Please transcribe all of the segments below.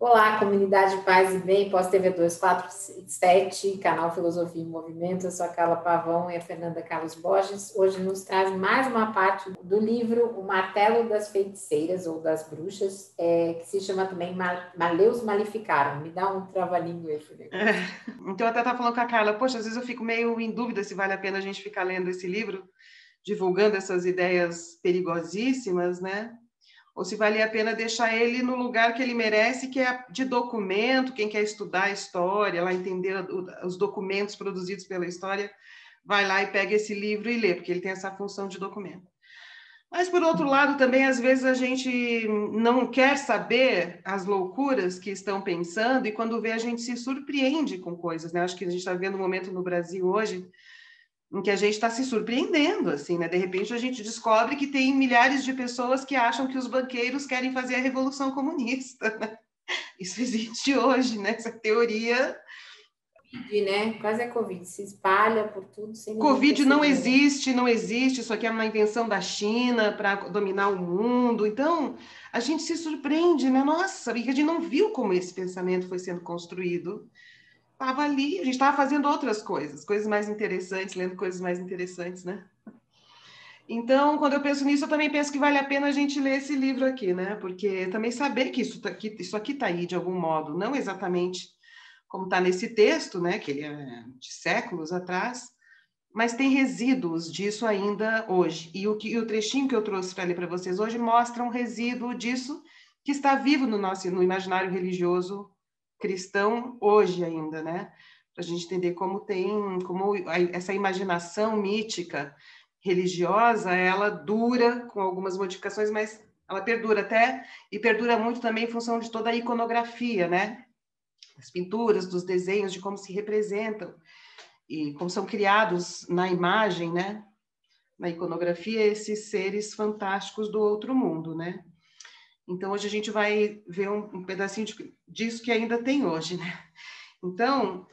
Olá, comunidade Paz e Bem, pós-TV 247, canal Filosofia em Movimento. Eu sou a Carla Pavão e a Fernanda Carlos Borges. Hoje nos traz mais uma parte do livro O Martelo das Feiticeiras ou das Bruxas, que se chama também Maleus Maleficaram. Me dá um trava-língua aí, Fernanda. Então, eu até estava falando com a Carla, poxa, às vezes eu fico meio em dúvida se vale a pena a gente ficar lendo esse livro, divulgando essas ideias perigosíssimas, né? Ou se vale a pena deixar ele no lugar que ele merece, que é de documento. Quem quer estudar a história, lá entender os documentos produzidos pela história, vai lá e pega esse livro e lê, porque ele tem essa função de documento. Mas, por outro lado, também, às vezes, a gente não quer saber as loucuras que estão pensando, e quando vê, a gente se surpreende com coisas, né? Acho que a gente está vendo um momento no Brasil hoje em que a gente está se surpreendendo, assim, né? De repente, a gente descobre que tem milhares de pessoas que acham que os banqueiros querem fazer a Revolução Comunista, né? Isso existe hoje, né? Essa teoria... Covid, né? Quase é Covid, se espalha por tudo sem ninguém Covid não perceber, existe, não existe, isso aqui é uma invenção da China para dominar o mundo. Então, a gente se surpreende, né? Nossa, porque a gente não viu como esse pensamento foi sendo construído. Estava ali, a gente estava fazendo outras coisas mais interessantes, lendo coisas mais interessantes, né? Então, quando eu penso nisso, eu também penso que vale a pena a gente ler esse livro aqui, né? Porque também saber que isso aqui está aí de algum modo, não exatamente como está nesse texto, né? Que ele é de séculos atrás, mas tem resíduos disso ainda hoje. E o trechinho que eu trouxe para ler para vocês hoje mostra um resíduo disso que está vivo no imaginário religioso cristão hoje ainda, né? Para a gente entender como essa imaginação mítica religiosa, ela dura com algumas modificações, mas ela perdura até, e perdura muito também em função de toda a iconografia, né? As pinturas, dos desenhos, de como se representam e como são criados na imagem, né? Na iconografia, esses seres fantásticos do outro mundo, né? Então, hoje a gente vai ver um pedacinho disso que ainda tem hoje, né? Então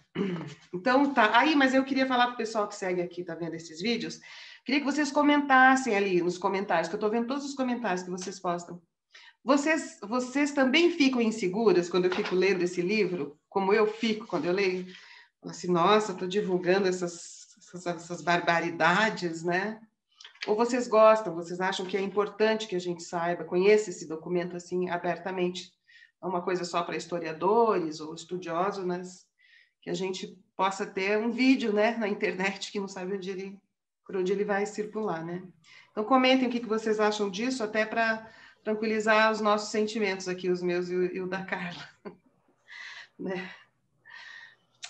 tá. Aí, mas eu queria falar para o pessoal que segue aqui, tá vendo esses vídeos, queria que vocês comentassem ali nos comentários, que eu estou vendo todos os comentários que vocês postam. Vocês também ficam inseguras quando eu fico lendo esse livro, como eu fico quando eu leio? Assim, nossa, estou divulgando essas barbaridades, né? Ou vocês gostam, vocês acham que é importante que a gente saiba, conheça esse documento assim abertamente? É uma coisa só para historiadores ou estudiosos, mas que a gente possa ter um vídeo, né, na internet que não sabe por onde ele vai circular, né? Então comentem o que vocês acham disso, até para tranquilizar os nossos sentimentos aqui, os meus e o da Carla, né?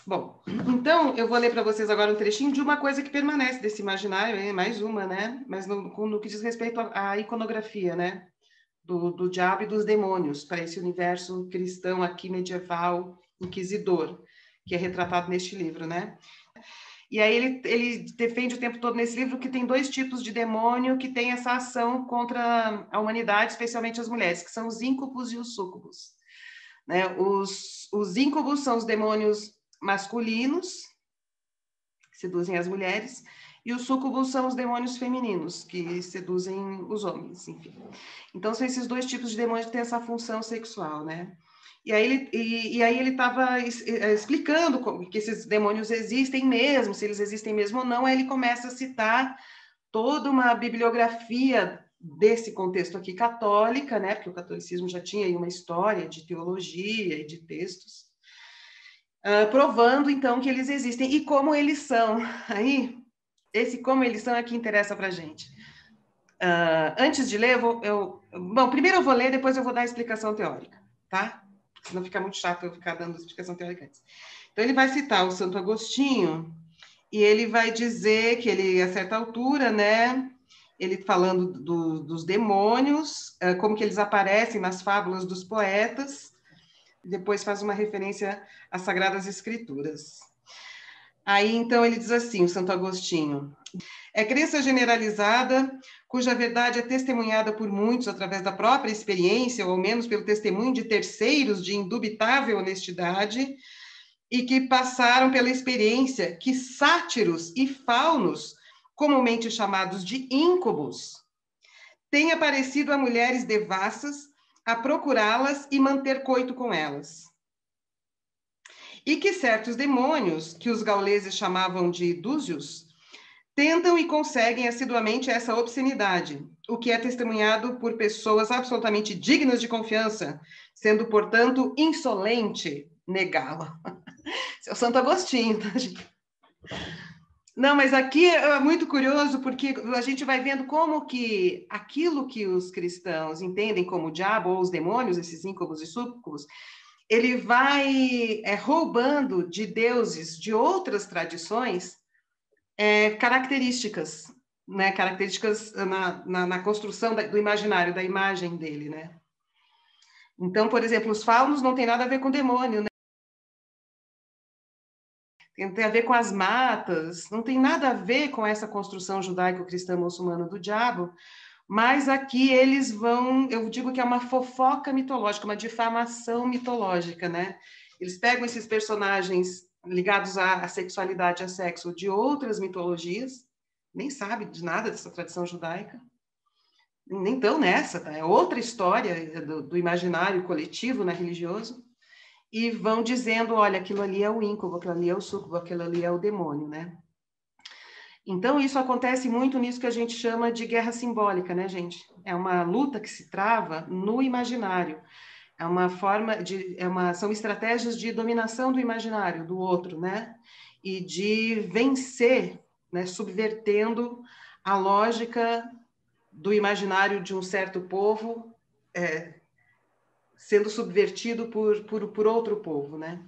Bom, então eu vou ler para vocês agora um trechinho de uma coisa que permanece desse imaginário, mais uma, né? Mas no que diz respeito à iconografia, né? Do diabo e dos demônios, para esse universo cristão aqui medieval, inquisidor, que é retratado neste livro, né? E aí ele defende o tempo todo nesse livro que tem dois tipos de demônio que tem essa ação contra a humanidade, especialmente as mulheres, que são os íncubos e os súcubos, né? Os íncubos são os demônios masculinos, que seduzem as mulheres, e os súcubos são os demônios femininos, que seduzem os homens, enfim. Então, são esses dois tipos de demônios que têm essa função sexual, né? E aí ele estava explicando que esses demônios existem mesmo, se eles existem mesmo ou não, aí ele começa a citar toda uma bibliografia desse contexto aqui católica, né? Porque o catolicismo já tinha aí uma história de teologia e de textos, provando, então, que eles existem e como eles são. Aí, esse como eles são é que interessa para a gente. Antes de ler, bom, primeiro eu vou ler, depois eu vou dar a explicação teórica, tá? Senão fica muito chato eu ficar dando explicação teórica antes. Então, ele vai citar o Santo Agostinho e ele vai dizer que ele, a certa altura, né, ele falando dos demônios, como que eles aparecem nas fábulas dos poetas, depois faz uma referência às Sagradas Escrituras. Aí, então, ele diz assim, o Santo Agostinho: é crença generalizada, cuja verdade é testemunhada por muitos através da própria experiência, ou ao menos pelo testemunho de terceiros de indubitável honestidade, e que passaram pela experiência que sátiros e faunos, comumente chamados de íncubos, têm aparecido a mulheres devassas a procurá-las e manter coito com elas. E que certos demônios, que os gauleses chamavam de dúzios, tentam e conseguem assiduamente essa obscenidade, o que é testemunhado por pessoas absolutamente dignas de confiança, sendo, portanto, insolente negá-la. Seu Santo Agostinho, tá, gente? Não, mas aqui é muito curioso, porque a gente vai vendo como que aquilo que os cristãos entendem como o diabo ou os demônios, esses íncubos e súcubos, ele vai roubando de deuses de outras tradições características, né? Características na construção do imaginário, da imagem dele, né? Então, por exemplo, os faunos não tem nada a ver com demônio, né? Tem a ver com as matas, não tem nada a ver com essa construção judaico-cristã muçulmana do diabo, mas aqui eles vão, eu digo que é uma fofoca mitológica, uma difamação mitológica, né? Eles pegam esses personagens ligados à sexualidade, a sexo de outras mitologias, nem sabe de nada dessa tradição judaica, nem tão nessa, tá? É outra história do imaginário coletivo, né, religioso, e vão dizendo, olha, aquilo ali é o íncubo, aquilo ali é o súcubo, aquilo ali é o demônio, né? Então, isso acontece muito nisso que a gente chama de guerra simbólica, né, gente? É uma luta que se trava no imaginário. É uma forma de... são estratégias de dominação do imaginário, do outro, né? E de vencer, né, subvertendo a lógica do imaginário de um certo povo sendo subvertido por outro povo, né?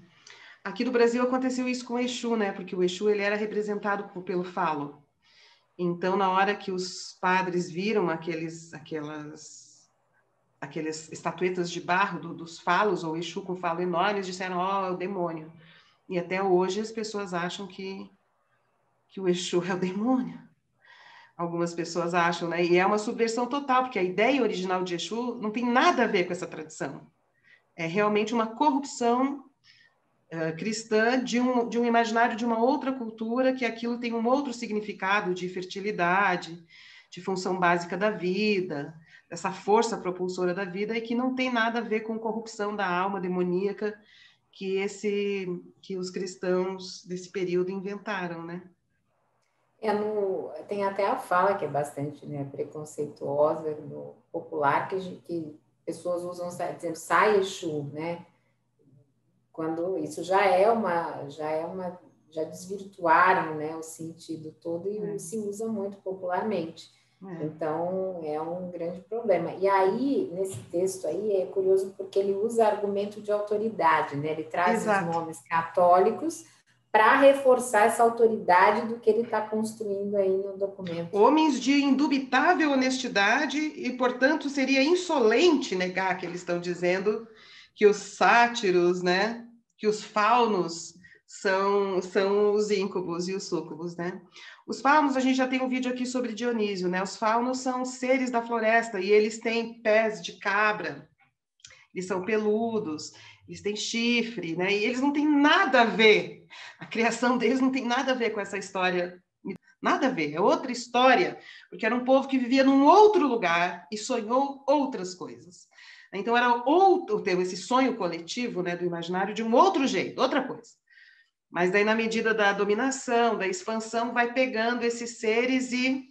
Aqui no Brasil aconteceu isso com o Exu, né? Porque o Exu ele era representado pelo falo. Então, na hora que os padres viram aquelas estatuetas de barro dos falos, ou Exu com falo enormes, disseram, ó, é o demônio. E até hoje as pessoas acham que o Exu é o demônio. Algumas pessoas acham, né? E é uma subversão total, porque a ideia original de Exu não tem nada a ver com essa tradição. É realmente uma corrupção cristã de um imaginário de uma outra cultura, que aquilo tem um outro significado de fertilidade, de função básica da vida, dessa força propulsora da vida, e que não tem nada a ver com corrupção da alma demoníaca que os cristãos desse período inventaram, né? Tem até a fala que é bastante, né, preconceituosa no popular, que pessoas usam dizendo sai Exu, né? Quando isso já desvirtuaram, né, o sentido todo e se usa muito popularmente. Então, é um grande problema. E aí, nesse texto aí, é curioso porque ele usa argumento de autoridade, né? Ele traz os nomes católicos para reforçar essa autoridade do que ele está construindo aí no documento. Homens de indubitável honestidade e, portanto, seria insolente negar que eles estão dizendo que os sátiros, né, que os faunos são os íncubos e os súcubos, né? Os faunos, a gente já tem um vídeo aqui sobre Dionísio, né? Os faunos são seres da floresta e eles têm pés de cabra, eles são peludos, eles têm chifre, né? E eles não têm nada a ver, a criação deles não tem nada a ver com essa história, nada a ver, é outra história, porque era um povo que vivia num outro lugar e sonhou outras coisas. Então, teve esse sonho coletivo, né, do imaginário de um outro jeito, outra coisa. Mas daí, na medida da dominação, da expansão, vai pegando esses seres e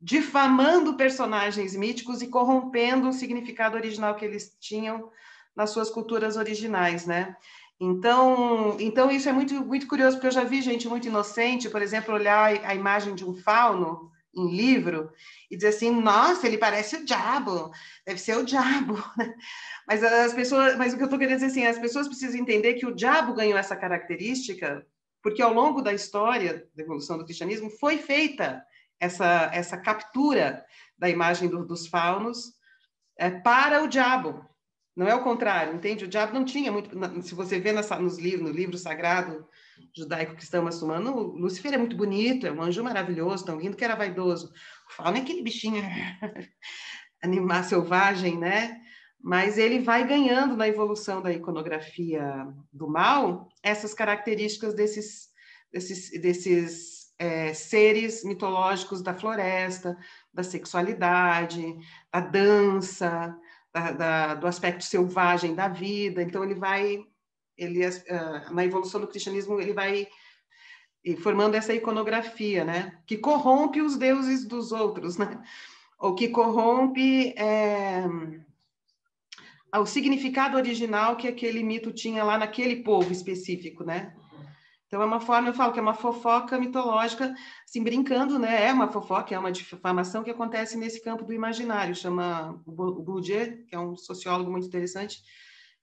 difamando personagens míticos e corrompendo o significado original que eles tinham nas suas culturas originais, né? Então isso é muito, muito curioso, porque eu já vi gente muito inocente, por exemplo, olhar a imagem de um fauno em livro e dizer assim, nossa, ele parece o diabo, deve ser o diabo. Mas o que eu estou querendo dizer assim, as pessoas precisam entender que o diabo ganhou essa característica porque ao longo da história da evolução do cristianismo foi feita essa captura da imagem dos faunos para o diabo. Não é o contrário, entende? O diabo não tinha muito... Se você vê no livro sagrado judaico-cristão muçulmano, Lúcifer é muito bonito, é um anjo maravilhoso, tão lindo que era vaidoso. O fauno é aquele bichinho animal selvagem, né? Mas ele vai ganhando na evolução da iconografia do mal essas características desses seres mitológicos da floresta, da sexualidade, da dança, do aspecto selvagem da vida. Então, na evolução do cristianismo, ele vai formando essa iconografia, né? Que corrompe os deuses dos outros, né? Ou que corrompe o significado original que aquele mito tinha lá naquele povo específico, né? Então, é uma forma, eu falo que é uma fofoca mitológica, assim, brincando, né? É uma fofoca, é uma difamação que acontece nesse campo do imaginário. Chama o Bourdieu, que é um sociólogo muito interessante,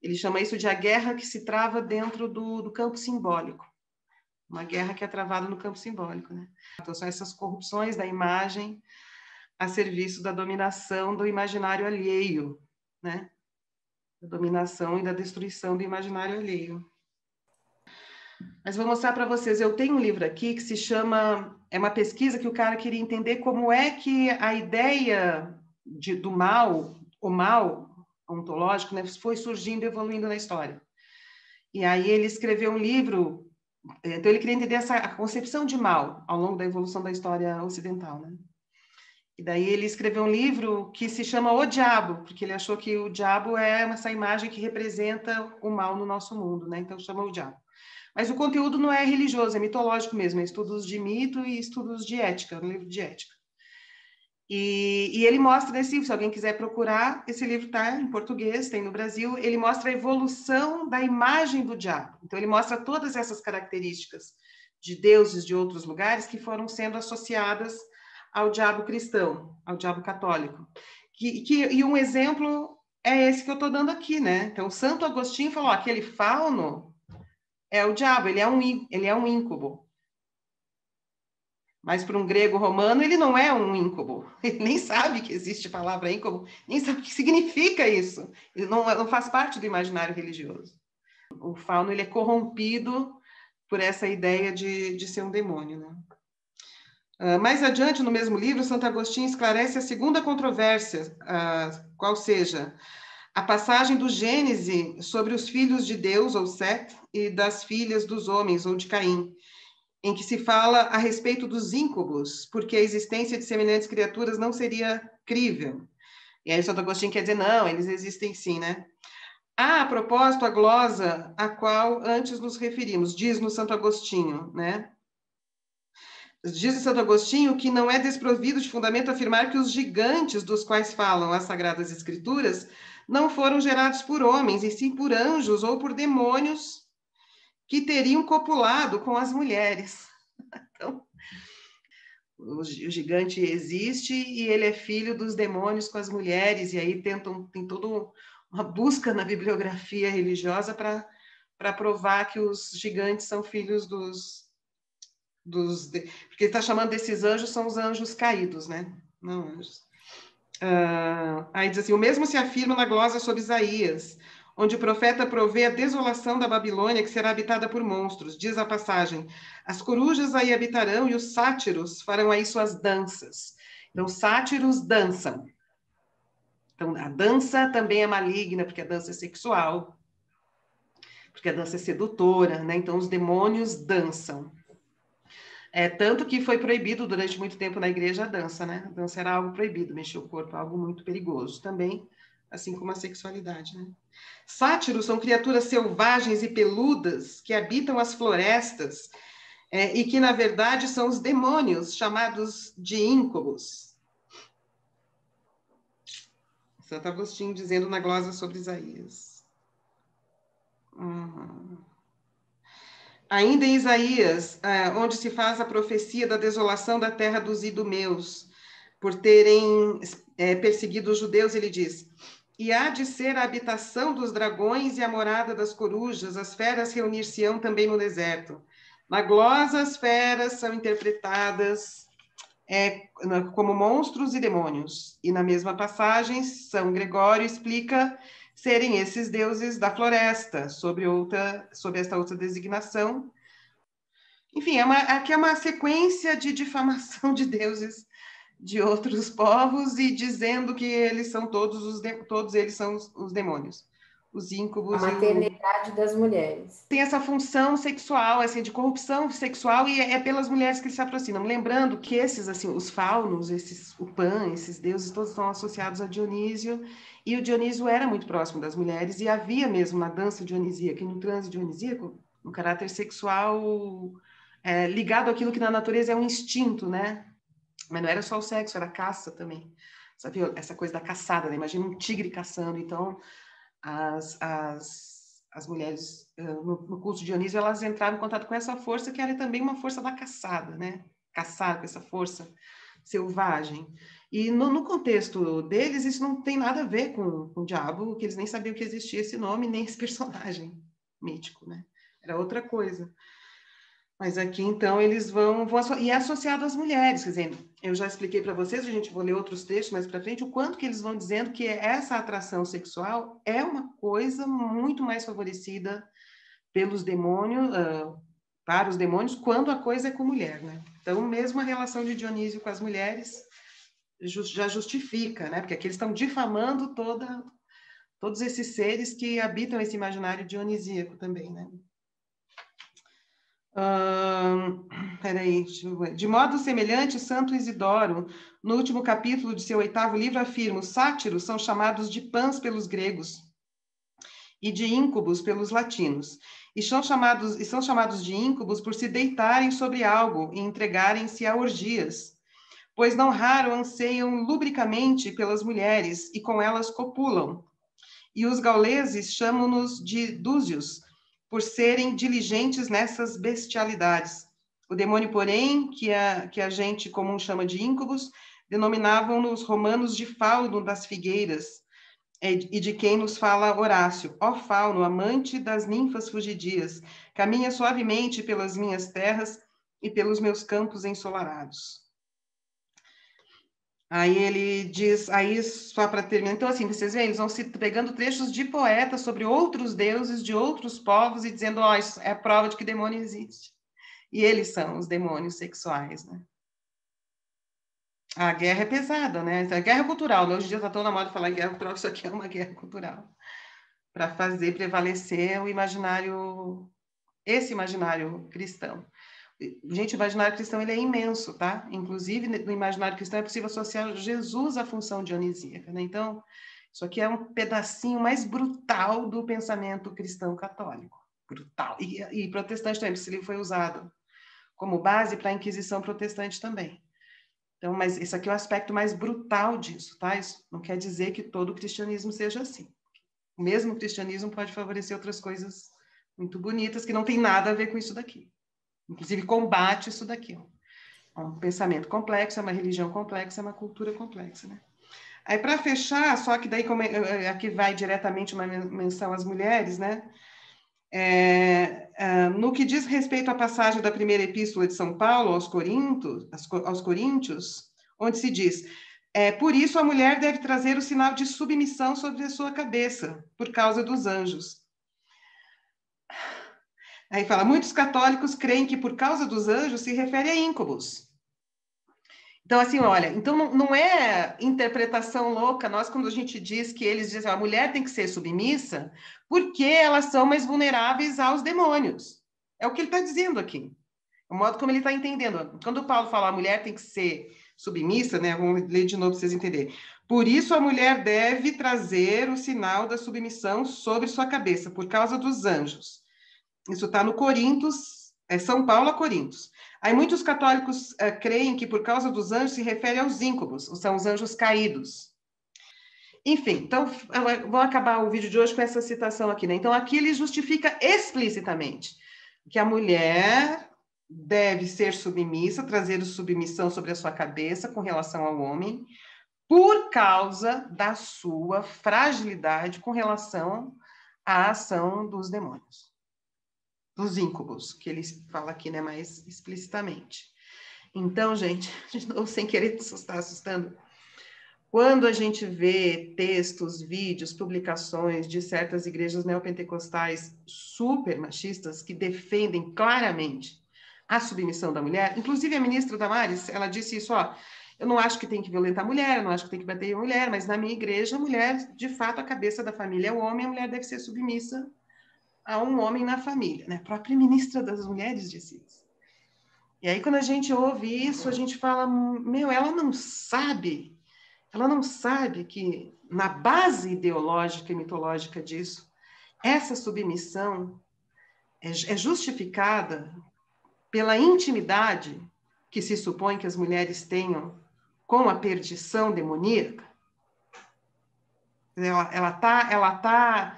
ele chama isso de a guerra que se trava dentro do campo simbólico. Uma guerra que é travada no campo simbólico, né? Então, são essas corrupções da imagem a serviço da dominação do imaginário alheio, né? Da dominação e da destruição do imaginário alheio. Mas vou mostrar para vocês, eu tenho um livro aqui que se chama, é uma pesquisa que o cara queria entender como é que a ideia do mal, o mal ontológico, né, foi surgindo e evoluindo na história. E aí ele escreveu um livro, então ele queria entender a concepção de mal ao longo da evolução da história ocidental, né? E daí ele escreveu um livro que se chama O Diabo, porque ele achou que o diabo é essa imagem que representa o mal no nosso mundo, né? Então chama O Diabo. Mas o conteúdo não é religioso, é mitológico mesmo, é estudos de mito e estudos de ética, um livro de ética. E ele mostra nesse livro, se alguém quiser procurar, esse livro está em português, tem no Brasil, ele mostra a evolução da imagem do diabo. Então, ele mostra todas essas características de deuses de outros lugares que foram sendo associadas ao diabo cristão, ao diabo católico. E um exemplo é esse que eu estou dando aqui, né? Então, Santo Agostinho falou, aquele fauno é o diabo, ele é um íncubo. Mas para um grego romano, ele não é um íncubo. Ele nem sabe que existe a palavra íncubo, nem sabe o que significa isso. Ele não faz parte do imaginário religioso. O fauno ele é corrompido por essa ideia de ser um demônio, né? Mais adiante, no mesmo livro, Santo Agostinho esclarece a segunda controvérsia, qual seja a passagem do Gênese sobre os filhos de Deus, ou Sete, e das filhas dos homens, ou de Caim, em que se fala a respeito dos íncubos, porque a existência de semelhantes criaturas não seria crível. E aí Santo Agostinho quer dizer, não, eles existem sim, né? A propósito, a glosa a qual antes nos referimos, diz no Santo Agostinho, né? Diz o Santo Agostinho que não é desprovido de fundamento afirmar que os gigantes dos quais falam as Sagradas Escrituras não foram gerados por homens, e sim por anjos ou por demônios que teriam copulado com as mulheres. Então, o gigante existe e ele é filho dos demônios com as mulheres, e aí tem toda uma busca na bibliografia religiosa para provar que os gigantes são filhos porque ele está chamando desses anjos, são os anjos caídos, né? Não anjos. Aí diz assim, o mesmo se afirma na glosa sobre Isaías, onde o profeta provê a desolação da Babilônia, que será habitada por monstros. Diz a passagem, as corujas aí habitarão e os sátiros farão aí suas danças. Então, sátiros dançam. Então, a dança também é maligna, porque a dança é sexual, porque a dança é sedutora, né? Então, os demônios dançam. Tanto que foi proibido durante muito tempo na igreja a dança, né? A dança era algo proibido, mexer o corpo, algo muito perigoso também, assim como a sexualidade, né? Sátiros são criaturas selvagens e peludas que habitam as florestas e que, na verdade, são os demônios chamados de íncubos. Santo Agostinho dizendo na glosa sobre Isaías. Ainda em Isaías, onde se faz a profecia da desolação da terra dos idumeus, por terem perseguido os judeus, ele diz, e há de ser a habitação dos dragões e a morada das corujas, as feras reunir-se-ão também no deserto. Na glosa, as feras são interpretadas como monstros e demônios, e na mesma passagem, São Gregório explica serem esses deuses da floresta, sob esta outra designação. Enfim, aqui é uma sequência de difamação de deuses de outros povos e dizendo que eles são todos eles são os demônios. os A íncubos maternidade das mulheres. tem essa função sexual, assim, de corrupção sexual, e é pelas mulheres que eles se aproximam. Lembrando que esses, assim, os faunos, o Pan, esses deuses, todos estão associados a Dionísio, e o Dionísio era muito próximo das mulheres, e havia mesmo na dança dionisíaca e no transe dionisíaco um caráter sexual ligado àquilo que na natureza é um instinto, né? Mas não era só o sexo, era a caça também. Sabe, essa coisa da caçada, né? Imagina um tigre caçando. Então, as mulheres no culto de Dionísio, elas entraram em contato com essa força que era também uma força da caçada, né? Caçar com essa força selvagem. E no contexto deles, isso não tem nada a ver com o diabo, que eles nem sabiam que existia esse nome, nem esse personagem mítico, né? Era outra coisa. Mas aqui, então, eles vão e é associado às mulheres, quer dizer, eu já expliquei para vocês, a gente vai ler outros textos mais para frente, o quanto que eles vão dizendo que essa atração sexual é uma coisa muito mais favorecida pelos demônios, para os demônios, quando a coisa é com mulher, né? Então, mesmo a relação de Dionísio com as mulheres já justifica, né? Porque aqui eles estão difamando todos esses seres que habitam esse imaginário dionisíaco também, né? Peraí, deixa eu ver. De modo semelhante, Santo Isidoro, no último capítulo de seu 8º livro, afirma: os sátiros são chamados de pãs pelos gregos e de íncubos pelos latinos, e são chamados de íncubos por se deitarem sobre algo e entregarem-se a orgias, pois não raro anseiam lubricamente pelas mulheres e com elas copulam. E os gauleses chamam-nos de dúzios, por serem diligentes nessas bestialidades. O demônio, porém, que a gente comum chama de íncubos, denominavam-nos romanos de fauno das figueiras, e de quem nos fala Horácio. Ó fauno, amante das ninfas fugidias, caminha suavemente pelas minhas terras e pelos meus campos ensolarados. Aí ele diz, aí só para terminar, então assim, vocês veem, eles vão se pegando trechos de poetas sobre outros deuses de outros povos e dizendo, ó, isso é prova de que demônio existe. E eles são os demônios sexuais, né? A guerra é pesada, né? A guerra cultural, né? Hoje em dia está tão na moda falar em guerra cultural, isso aqui é uma guerra cultural. Para fazer prevalecer o imaginário, esse imaginário cristão. Gente, o imaginário cristão ele é imenso, tá? Inclusive, no imaginário cristão é possível associar Jesus à função dionisíaca, né? Então, isso aqui é um pedacinho mais brutal do pensamento cristão católico. Brutal. E protestante também, esse livro foi usado como base para a Inquisição protestante também. Então, mas isso aqui é o aspecto mais brutal disso, tá? Isso não quer dizer que todo o cristianismo seja assim. O mesmo cristianismo pode favorecer outras coisas muito bonitas que não tem nada a ver com isso daqui. Inclusive, combate isso daqui. É um pensamento complexo, é uma religião complexa, é uma cultura complexa, né? Aí, para fechar, só que daí aqui vai diretamente uma menção às mulheres, né? No que diz respeito à passagem da primeira epístola de São Paulo aos Coríntios, onde se diz, por isso a mulher deve trazer o sinal de submissão sobre a sua cabeça, por causa dos anjos. Aí fala, muitos católicos creem que por causa dos anjos se refere a íncubos. Então, assim, olha, então não é interpretação louca, nós quando a gente diz que eles dizem, a mulher tem que ser submissa, porque elas são mais vulneráveis aos demônios. É o que ele está dizendo aqui. O modo como ele está entendendo. Quando o Paulo fala a mulher tem que ser submissa, né? Vamos ler de novo para vocês entenderem. Por isso a mulher deve trazer o sinal da submissão sobre sua cabeça, por causa dos anjos. Isso está no Coríntios, São Paulo a Coríntios. Aí muitos católicos creem que por causa dos anjos se refere aos íncubos, são os anjos caídos. Enfim, então vou acabar o vídeo de hoje com essa citação aqui, né? Então aqui ele justifica explicitamente que a mulher deve ser submissa, trazer submissão sobre a sua cabeça com relação ao homem, por causa da sua fragilidade com relação à ação dos demônios. Dos íncubos, que ele fala aqui, né, mais explicitamente. Então, gente, de novo, sem querer estar assustando, quando a gente vê textos, vídeos, publicações de certas igrejas neopentecostais super machistas que defendem claramente a submissão da mulher, inclusive a ministra Damares, ela disse isso, ó, Eu não acho que tem que violentar a mulher, eu não acho que tem que bater em mulher, mas na minha igreja, a mulher, de fato, a cabeça da família é o homem, a mulher deve ser submissa a um homem na família, né? A própria ministra das mulheres disse isso. E aí, quando a gente ouve isso, a gente fala, meu, ela não sabe que na base ideológica e mitológica disso, essa submissão é justificada pela intimidade que se supõe que as mulheres tenham com a perdição demoníaca. Ela tá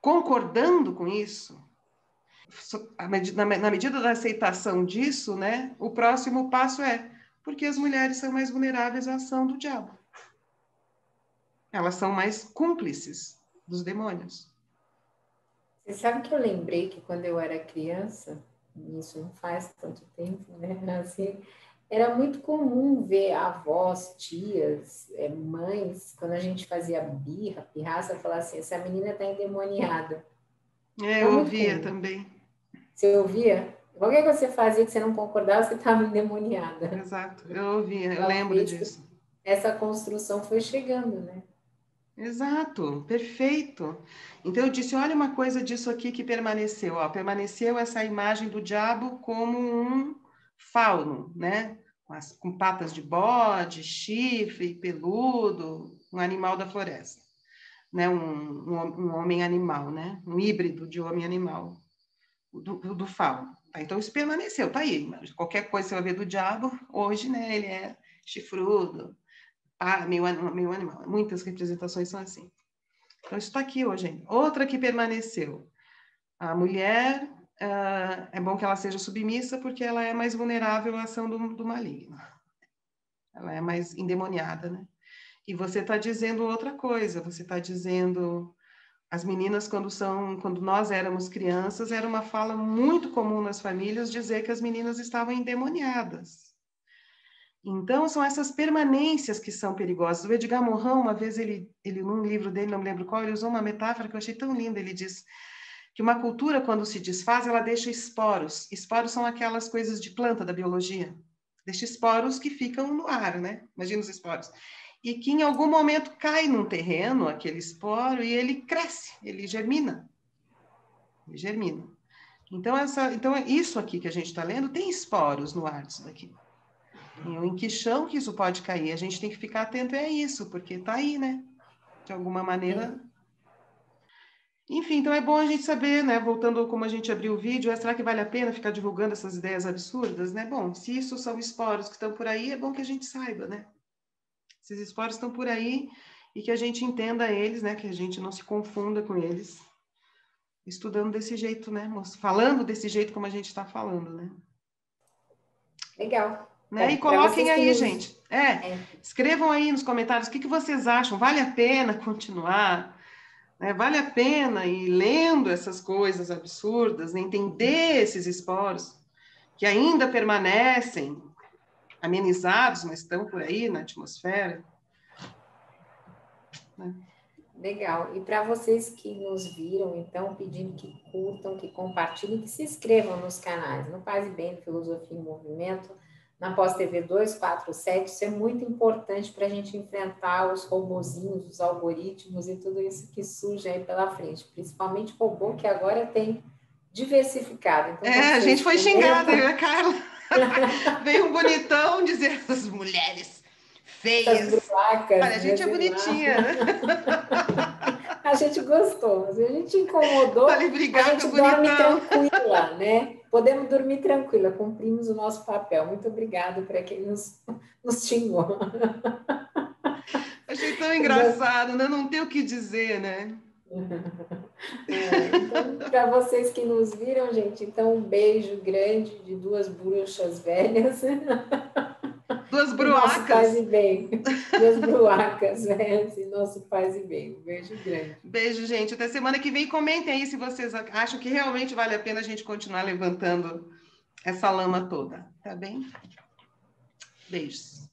concordando com isso. Na medida da aceitação disso, né, o próximo passo é porque as mulheres são mais vulneráveis à ação do diabo. Elas são mais cúmplices dos demônios. Você sabe que eu lembrei que quando eu era criança, isso não faz tanto tempo, né? Assim, era muito comum ver avós, tias, mães, quando a gente fazia pirraça, falar assim, essa menina está endemoniada. Eu ouvia também. Você ouvia? Qualquer coisa que você fazia que você não concordava, você estava endemoniada. Exato, eu ouvia, eu lembro disso. Essa construção foi chegando, né? Exato, perfeito. Então eu disse, olha uma coisa disso aqui que permaneceu, ó, permaneceu essa imagem do diabo como um fauno, né? Com patas de bode, chifre, peludo, um animal da floresta, né? Um homem animal, né? Um híbrido de homem animal, do fauno. Então isso permaneceu, tá aí. Qualquer coisa que você vai ver do diabo, hoje, né? Ele é chifrudo, meio animal. Muitas representações são assim. Então, isso está aqui hoje ainda. Outra que permaneceu. A mulher, é bom que ela seja submissa, porque ela é mais vulnerável à ação do maligno. Ela é mais endemoniada, né? E você está dizendo outra coisa. Você está dizendo... As meninas, quando nós éramos crianças, era uma fala muito comum nas famílias dizer que as meninas estavam endemoniadas. Então, são essas permanências que são perigosas. O Edgar Morin, uma vez, ele num livro dele, não me lembro qual, ele usou uma metáfora que eu achei tão linda. Ele diz que uma cultura, quando se desfaz, ela deixa esporos. Esporos são aquelas coisas de planta da biologia. Deixa esporos que ficam no ar, né? Imagina os esporos. E que em algum momento cai num terreno, aquele esporo, e ele cresce, ele germina. Ele germina. Então, isso aqui que a gente está lendo tem esporos no ar disso daqui. E em que chão que isso pode cair? A gente tem que ficar atento a isso, porque está aí, né? De alguma maneira. Enfim, então é bom a gente saber, né? Voltando como a gente abriu o vídeo, será que vale a pena ficar divulgando essas ideias absurdas, né? Bom, se isso são esporos que estão por aí, é bom que a gente saiba, né? Esses esporos estão por aí e que a gente entenda eles, né? Que a gente não se confunda com eles. Estudando desse jeito, né? Falando desse jeito como a gente está falando, né? Legal. Né? Bom, e coloquem aí, gente. Escrevam aí nos comentários o que vocês acham. Vale a pena continuar? Né? Vale a pena ir lendo essas coisas absurdas, né? Entender esses esporos que ainda permanecem amenizados, mas estão por aí na atmosfera. Né? Legal. E para vocês que nos viram, então, pedindo que curtam, que compartilhem, que se inscrevam nos canais, no Paz e Bem, Filosofia em Movimento, na Pós TV 247, isso é muito importante para a gente enfrentar os robozinhos, os algoritmos e tudo isso que surge aí pela frente, principalmente robô que agora tem diversificado. Então, a gente foi xingada, eu e a Carla. Veio um bonitão dizer essas mulheres feias. Brulacas, olha, a gente é bonitinha, né? A gente gostou, mas a gente incomodou, a gente dorme tranquila, né? Podemos dormir tranquila, cumprimos o nosso papel. Muito obrigada para quem nos xingou. Achei tão engraçado, né? Não tem o que dizer, né? Então, para vocês que nos viram, gente, então um beijo grande de duas bruxas velhas. Duas bruacas. Nosso Paz e Bem. Duas bruacas velhas e nosso Paz e Bem. Um beijo grande. Beijo, gente. Até semana que vem. Comentem aí se vocês acham que realmente vale a pena a gente continuar levantando essa lama toda. Tá bem? Beijos.